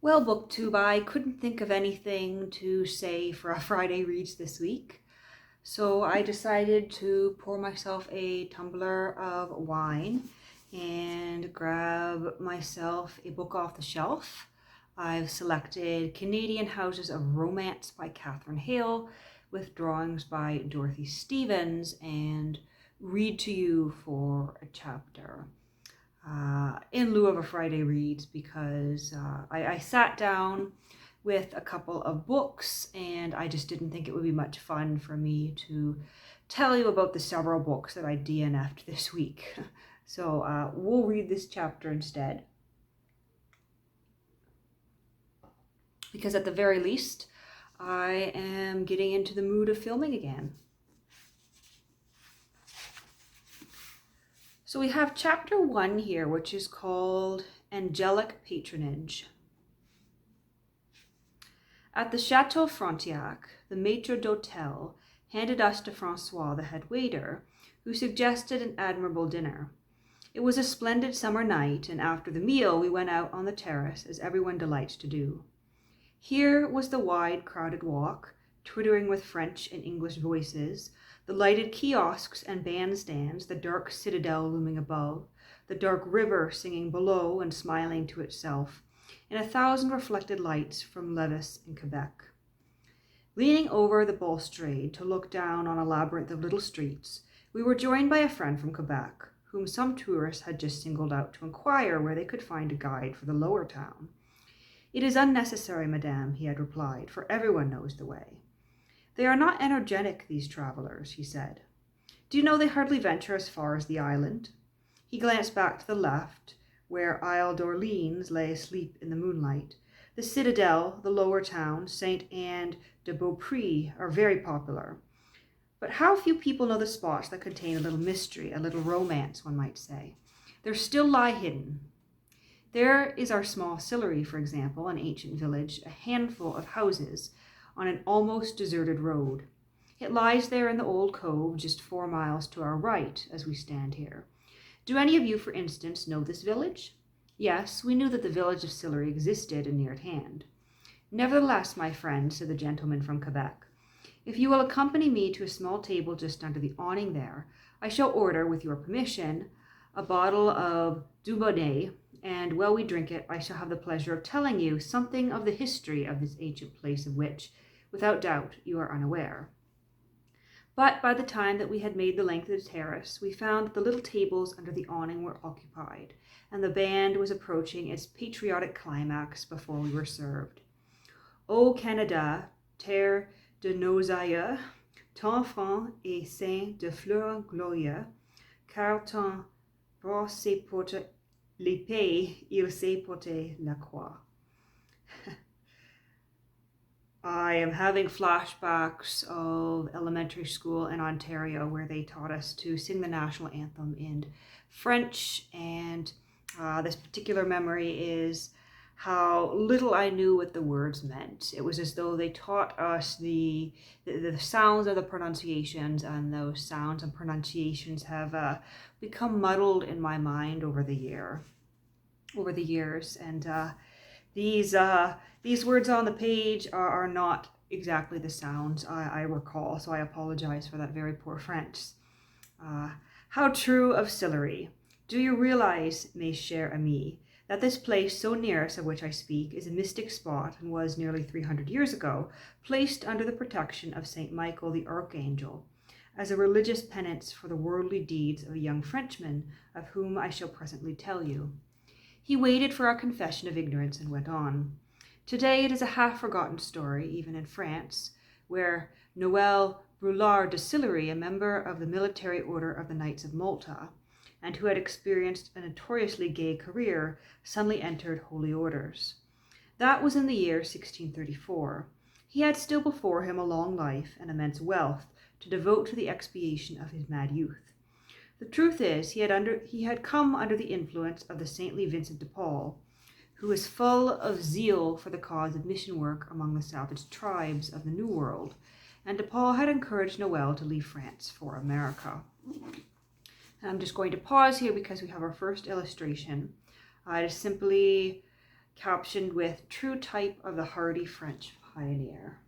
Well, BookTube, I couldn't think of anything to say for a Friday Reads this week, so I decided to pour myself a tumbler of wine and grab myself a book off the shelf. I've selected Canadian Houses of Romance by Catherine Hale with drawings by Dorothy Stevens and read to you for a chapter. In lieu of a Friday Reads because I sat down with a couple of books and I just didn't think it would be much fun for me to tell you about the several books that I DNF'd this week. So we'll read this chapter instead. Because at the very least, I am getting into the mood of filming again. So we have chapter 1 here, which is called Angelic Patronage. At the Chateau Frontenac, the maître d'hôtel handed us to Francois, the head waiter, who suggested an admirable dinner. It was a splendid summer night, and after the meal we went out on the terrace, as everyone delights to do. Here was the wide, crowded walk, twittering with French and English voices, the lighted kiosks and bandstands, the dark citadel looming above, the dark river singing below and smiling to itself, and 1,000 reflected lights from Levis and Quebec. Leaning over the balustrade to look down on a labyrinth of little streets, we were joined by a friend from Quebec, whom some tourists had just singled out to inquire where they could find a guide for the lower town. "It is unnecessary, madame," he had replied, "for everyone knows the way." "They are not energetic, these travelers," he said. "Do you know they hardly venture as far as the island?" He glanced back to the left, where Isle d'Orleans lay asleep in the moonlight. The citadel, the lower town, Saint Anne de Beaupré are very popular. But how few people know the spots that contain a little mystery, a little romance, one might say. There still lie hidden. There is our small Sillery, for example, an ancient village, a handful of houses on an almost deserted road. It lies there in the old cove, just 4 miles to our right as we stand here. Do any of you, for instance, know this village? Yes, we knew that the village of Sillery existed and near at hand. Nevertheless, my friend, said the gentleman from Quebec, if you will accompany me to a small table just under the awning there, I shall order, with your permission, a bottle of Dubonnet, and while we drink it, I shall have the pleasure of telling you something of the history of this ancient place of which, without doubt, you are unaware. But by the time that we had made the length of the terrace, we found that the little tables under the awning were occupied, and the band was approaching its patriotic climax before we were served. Ô Canada, terre de nos aïeux, ton front est ceint de fleurs glorieuses, car ton bras sait porter l'épée, il sait porter la croix. I am having flashbacks of elementary school in Ontario where they taught us to sing the national anthem in French, and this particular memory is how little I knew what the words meant. It was as though they taught us the sounds of the pronunciations, and those sounds and pronunciations have become muddled in my mind over the years, and these words on the page are not exactly the sounds I recall, so I apologize for that very poor French. How true of Sillery. Do you realize, mes chers amis, that this place so near us of which I speak is a mystic spot and was nearly 300 years ago placed under the protection of Saint Michael the Archangel as a religious penance for the worldly deeds of a young Frenchman of whom I shall presently tell you. He waited for our confession of ignorance and went on. Today it is a half-forgotten story, even in France, where Noël Brulard de Sillery, a member of the military order of the Knights of Malta, and who had experienced a notoriously gay career, suddenly entered holy orders. That was in the year 1634. He had still before him a long life and immense wealth to devote to the expiation of his mad youth. The truth is, he had come under the influence of the saintly Vincent de Paul, who was full of zeal for the cause of mission work among the savage tribes of the New World, and de Paul had encouraged Noël to leave France for America. And I'm just going to pause here because we have our first illustration. It is simply captioned with "True type of the hardy French pioneer."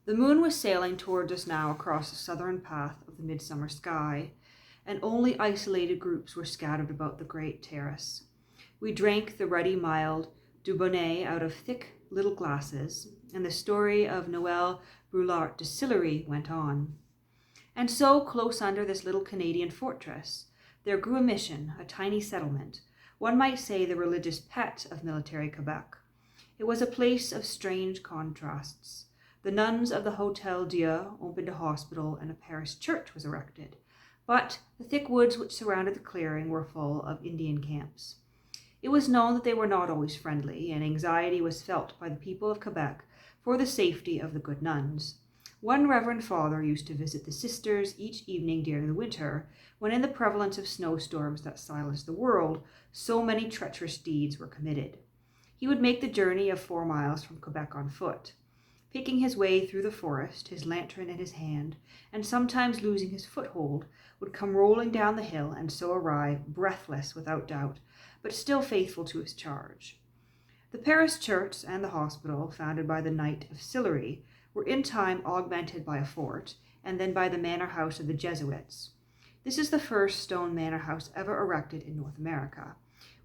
The moon was sailing towards us now across the southern path of the midsummer sky, and only isolated groups were scattered about the great terrace. We drank the ruddy, mild Dubonnet out of thick little glasses, and the story of Noël Brulart de Sillery went on. And so, close under this little Canadian fortress, there grew a mission, a tiny settlement, one might say the religious pet of military Quebec. It was a place of strange contrasts. The nuns of the Hotel Dieu opened a hospital, and a parish church was erected. But the thick woods which surrounded the clearing were full of Indian camps. It was known that they were not always friendly, and anxiety was felt by the people of Quebec for the safety of the good nuns. One reverend father used to visit the sisters each evening during the winter, when in the prevalence of snowstorms that silenced the world, so many treacherous deeds were committed. He would make the journey of 4 miles from Quebec on foot, picking his way through the forest, his lantern in his hand, and sometimes losing his foothold, would come rolling down the hill and so arrive, breathless without doubt, but still faithful to his charge. The parish church and the hospital, founded by the Knight of Sillery, were in time augmented by a fort, and then by the manor house of the Jesuits. This is the first stone manor house ever erected in North America.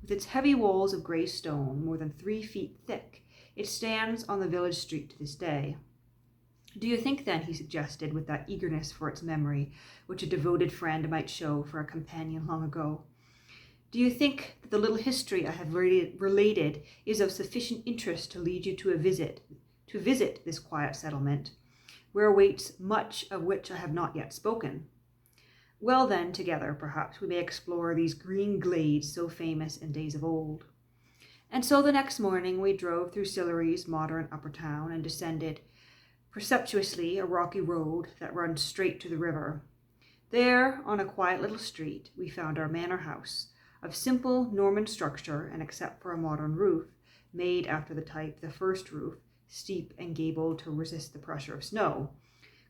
With its heavy walls of grey stone, more than 3 feet thick, it stands on the village street to this day. Do you think, then, he suggested, with that eagerness for its memory which a devoted friend might show for a companion long ago, do you think that the little history I have related is of sufficient interest to lead you to visit this quiet settlement, where awaits much of which I have not yet spoken? Well, then, together, perhaps, we may explore these green glades so famous in days of old. And so the next morning we drove through Sillery's modern upper town and descended precipitously a rocky road that runs straight to the river. There, on a quiet little street, we found our manor house, of simple Norman structure, and except for a modern roof, made after the type, the first roof, steep and gabled to resist the pressure of snow,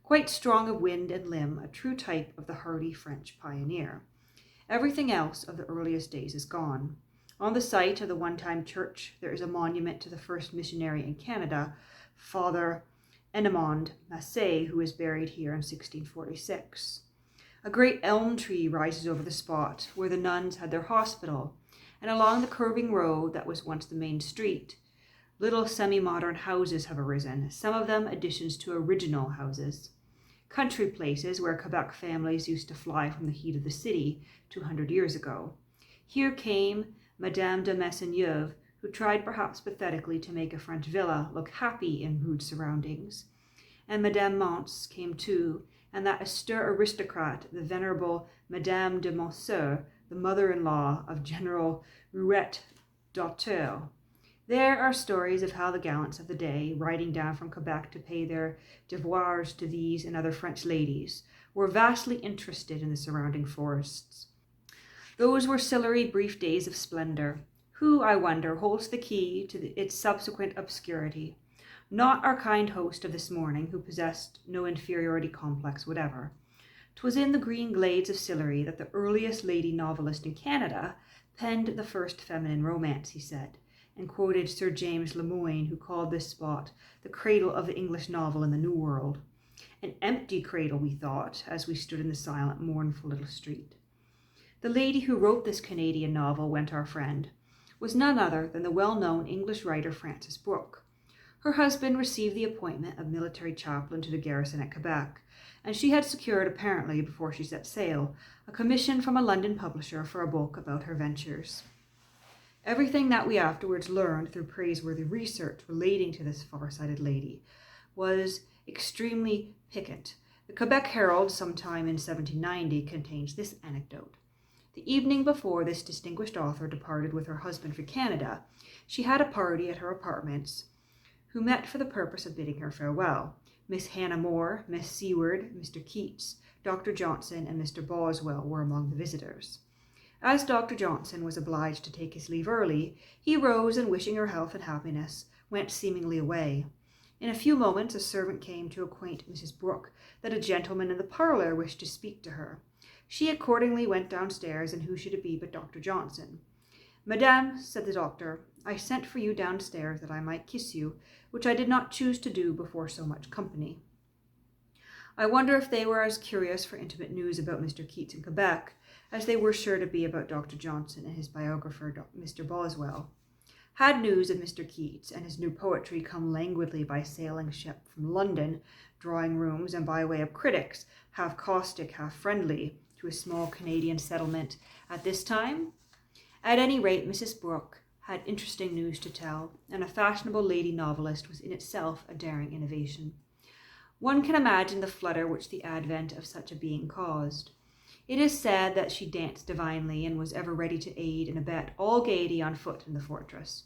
quite strong of wind and limb, a true type of the hardy French pioneer. Everything else of the earliest days is gone. On the site of the one-time church, there is a monument to the first missionary in Canada, Father Ennemond Massé, who was buried here in 1646. A great elm tree rises over the spot where the nuns had their hospital, and along the curving road that was once the main street, little semi-modern houses have arisen, some of them additions to original houses. Country places where Quebec families used to fly from the heat of the city 200 years ago. Here came Madame de Maisonneuve, who tried perhaps pathetically to make a French villa look happy in rude surroundings. And Madame Mance came too, and that austere aristocrat, the venerable Madame de Monsieur, the mother-in-law of General Rouet d'Auteuil. There are stories of how the gallants of the day, riding down from Quebec to pay their devoirs to these and other French ladies, were vastly interested in the surrounding forests. Those were Sillery brief days of splendor. Who, I wonder, holds the key to its subsequent obscurity? Not our kind host of this morning, who possessed no inferiority complex whatever. 'Twas in the green glades of Sillery that the earliest lady novelist in Canada penned the first feminine romance, he said, and quoted Sir James Lemoyne, who called this spot the cradle of the English novel in the New World. An empty cradle, we thought, as we stood in the silent, mournful little street. The lady who wrote this Canadian novel, went our friend, was none other than the well-known English writer Frances Brooke. Her husband received the appointment of military chaplain to the garrison at Quebec, and she had secured, apparently before she set sail, a commission from a London publisher for a book about her ventures. Everything that we afterwards learned through praiseworthy research relating to this far-sighted lady was extremely piquant. The Quebec Herald, sometime in 1790, contains this anecdote. The evening before this distinguished author departed with her husband for Canada, she had a party at her apartments who met for the purpose of bidding her farewell. Miss Hannah More, Miss Seward, Mr. Keats, Dr. Johnson, and Mr. Boswell were among the visitors. As Dr. Johnson was obliged to take his leave early, he rose and, wishing her health and happiness, went seemingly away. In a few moments a servant came to acquaint Mrs. Brooke that a gentleman in the parlour wished to speak to her. She accordingly went downstairs, and who should it be but Dr. Johnson? "Madame," said the doctor, "I sent for you downstairs that I might kiss you, which I did not choose to do before so much company." I wonder if they were as curious for intimate news about Mr. Keats in Quebec as they were sure to be about Dr. Johnson and his biographer, Mr. Boswell. Had news of Mr. Keats and his new poetry come languidly by sailing ship from London, drawing rooms, and by way of critics, half caustic, half friendly, to a small Canadian settlement at this time? At any rate, Mrs. Brooke had interesting news to tell, and a fashionable lady novelist was in itself a daring innovation. One can imagine the flutter which the advent of such a being caused. It is said that she danced divinely and was ever ready to aid and abet all gaiety on foot in the fortress.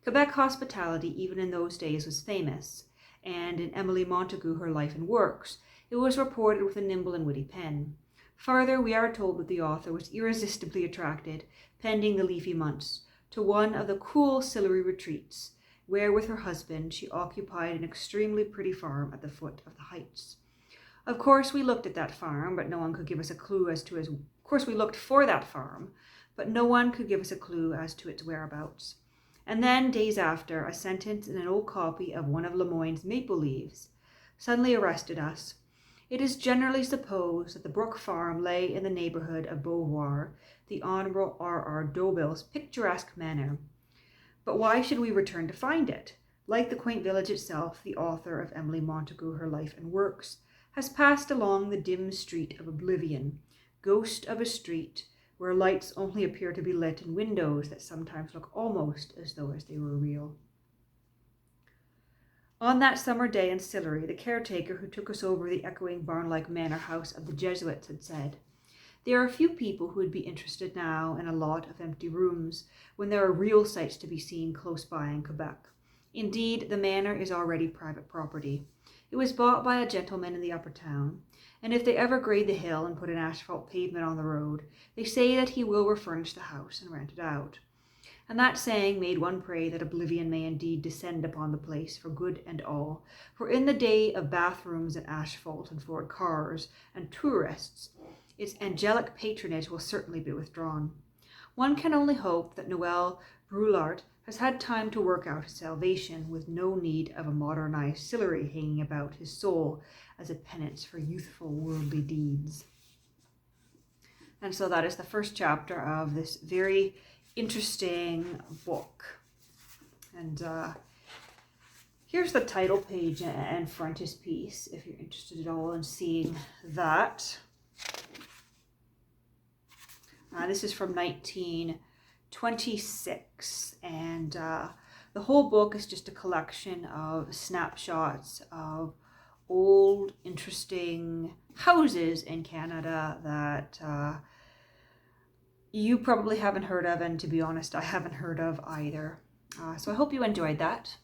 Quebec hospitality, even in those days, was famous, and in Emily Montagu, Her Life and Works, it was reported with a nimble and witty pen. Farther, we are told that the author was irresistibly attracted, pending the leafy months, to one of the cool Sillery retreats, where with her husband she occupied an extremely pretty farm at the foot of the heights. Of course we looked at that farm, but no one could give us a clue as to we looked for that farm, but no one could give us a clue as to its whereabouts. And then, days after, a sentence in an old copy of one of Lemoyne's Maple Leaves suddenly arrested us. It is generally supposed that the Brook Farm lay in the neighbourhood of Beauvoir, the Honourable R.R. Dobell's picturesque manor. But why should we return to find it? Like the quaint village itself, the author of Emily Montagu, Her Life and Works, has passed along the dim street of oblivion, ghost of a street where lights only appear to be lit in windows that sometimes look almost as though they were real. On that summer day in Sillery, the caretaker who took us over the echoing barn-like manor house of the Jesuits had said, "There are few people who would be interested now in a lot of empty rooms, when there are real sights to be seen close by in Quebec. Indeed, the manor is already private property. It was bought by a gentleman in the upper town, and if they ever grade the hill and put an asphalt pavement on the road, they say that he will refurnish the house and rent it out." And that saying made one pray that oblivion may indeed descend upon the place for good and all, for in the day of bathrooms and asphalt and Ford cars and tourists, its angelic patronage will certainly be withdrawn. One can only hope that Noel Brulart has had time to work out his salvation with no need of a modernized Sillery hanging about his soul as a penance for youthful worldly deeds. And so that is the first chapter of this very interesting book. And here's the title page and frontispiece, if you're interested at all in seeing that. This is from 1926, and the whole book is just a collection of snapshots of old, interesting houses in Canada that you probably haven't heard of, and to be honest, I haven't heard of either. So I hope you enjoyed that.